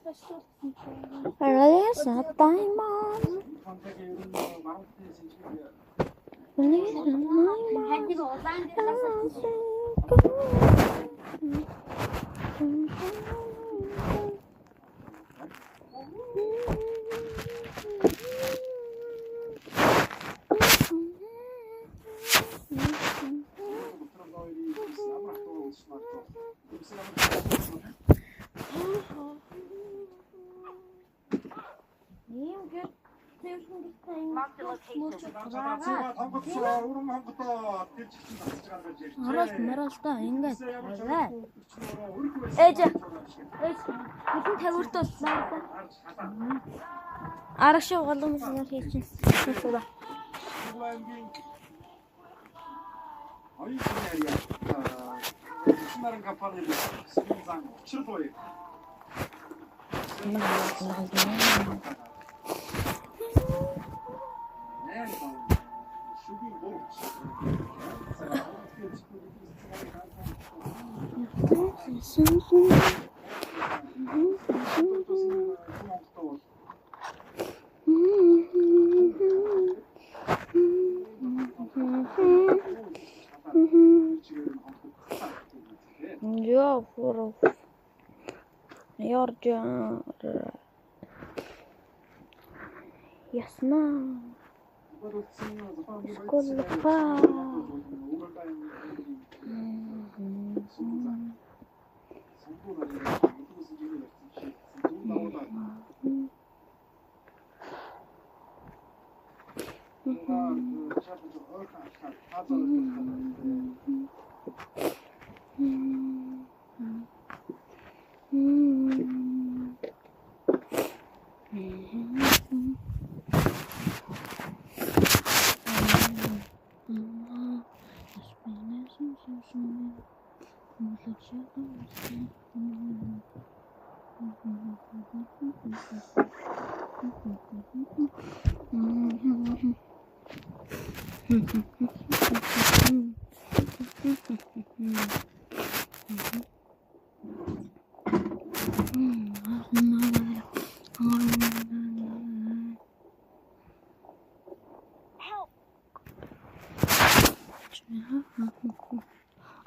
Release a diamond. Release a Маралта ингээд байна. Ээж. Бүтэн тавирт боллоо. Арагшаа голомсоор хийчихсэн. Наран компанийн зан учруулъя. Ясна. Сколько?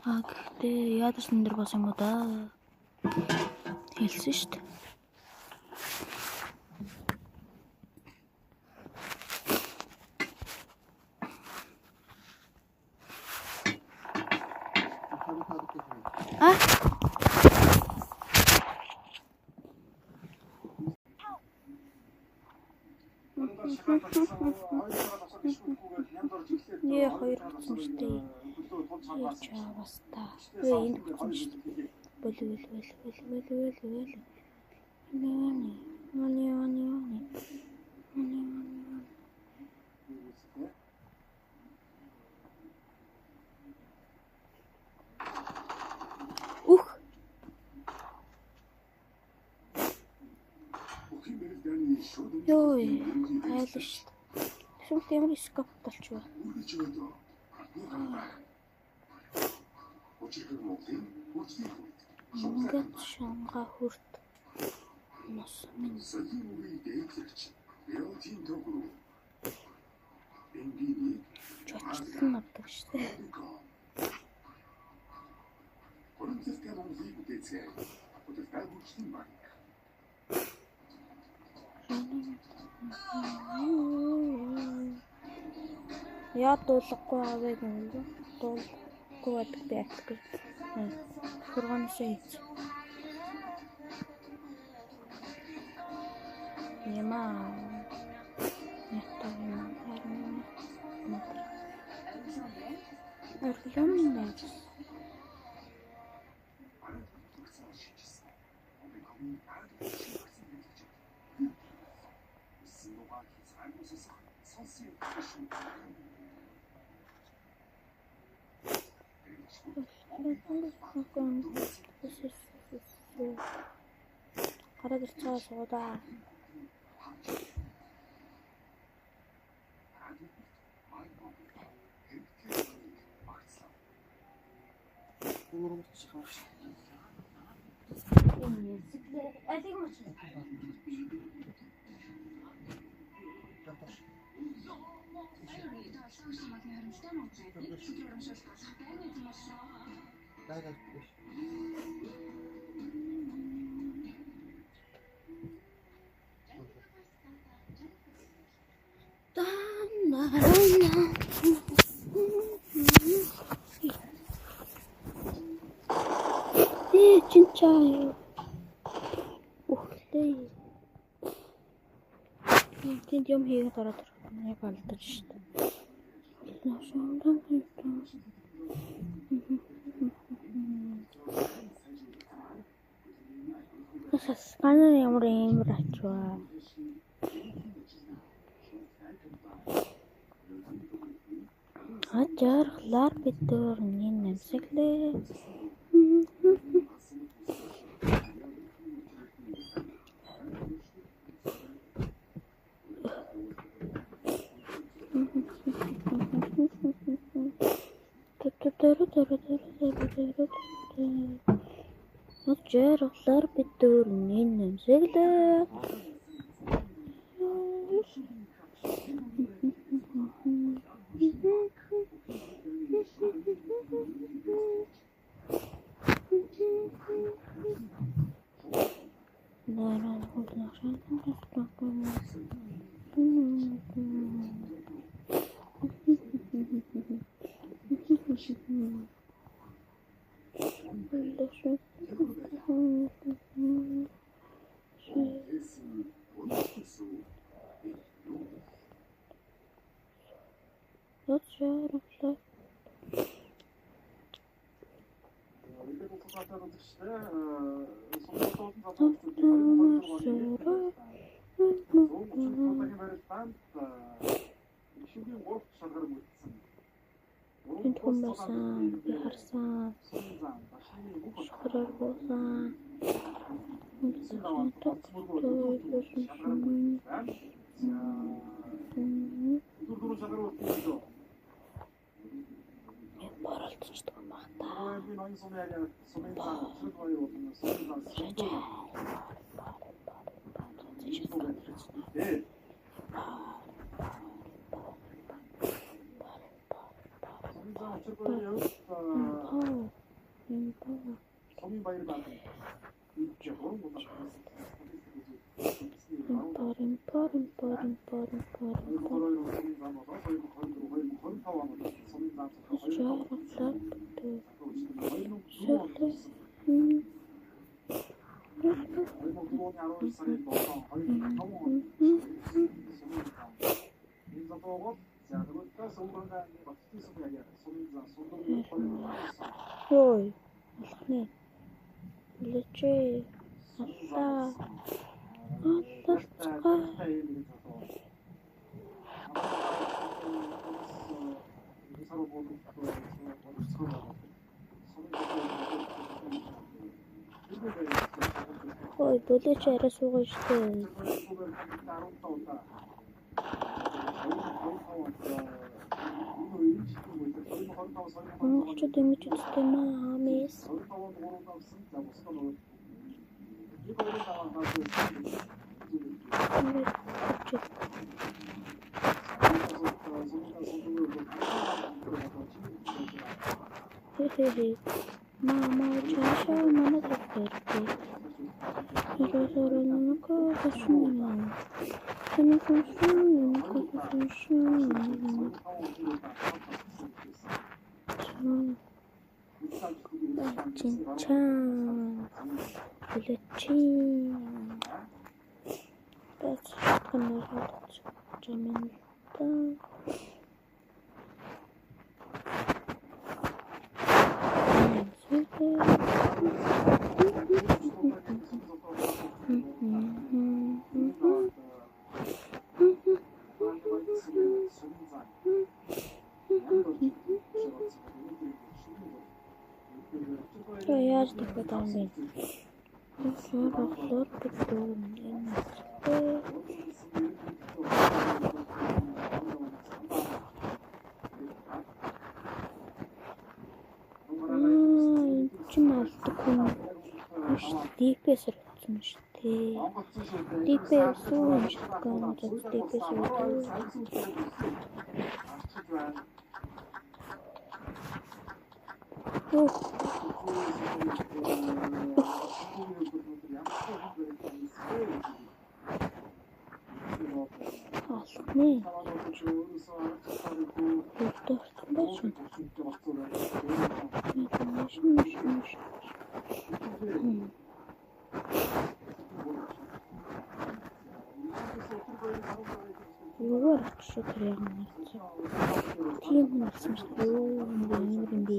Гэхдээ яадаг энэ дэр болсон юм да. Хэлсэн шүү дээ. Яа хоёр болсон шүү дээ. Чавста. Энд болсон шүү дээ. Болвол. Ух. Йоо, айлш. Шүн темэр скоп болчихвол. Ингээд шанга хүрт. Мос минь. Чочлон авдаг шүү дээ. Яа дуулахгүй аваа гэнэ. Дуулахгүй байдаг би атдаг. Хургааншаа хийц. Яма. Архилон. Гараад ирцгаа суудаа. Нурмч хавш. 진짜요. 오케이. 좀 хийгээ дараа нэг алдаж штэ. Сканер ямар амар ачваа. Ажарлаар бид дөрний намсаглээ. Ажарлаар бид дөрний намсаглээ. Хүмсэн би харсан. Шухраар буусан. Баралтчдаг юм байна. Ой, алхны. Лечээ. Аллаа. Ой, дөлөч арай суугаа штэ. Монголчууд ингэж үздэг маа мис. Хе. Мама чаша манай дэвтэртэй. Иросоронко ташмаа. Чинчан. Лечин. That's another Jamaica. Яаж тэгвэл таамаг. Сорохлоор битүүн энэ. Чимэлт хүн. DPS хэрэгцсэн шүү дээ. DPS үү шатган DPS үү. Алхны. Юугаар очиж тэр юм бэ? Тийм болсон шүү дээ. Юм би.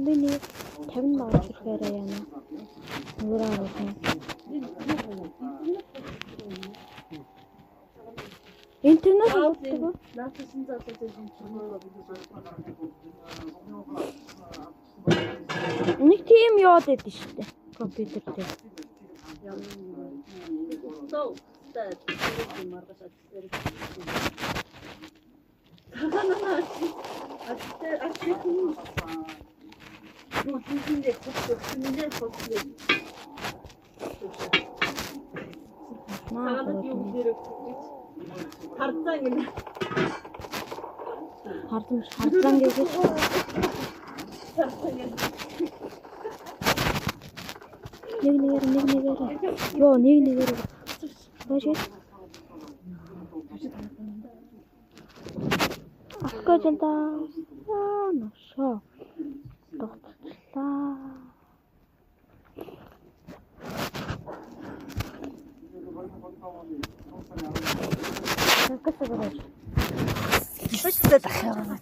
Миний 50 багж ирэхээр яана. Нүрээ авах. Интернет авдаг. Наасан залуу юм чинь. Нэг тийм яваад байдсан шүү дээ. Компьютер дээр. Соо, таа маргаш атсээр. Ну, тиймдээ хөтлөө. Наад юу хэрэг харцаа гэнэ. Харцаа гэж. Нэгээр. Йоо, нэгээр. Бачи. Ахгажанта. Ношо. Тогтлаа. Как это говоришь? Что это такое?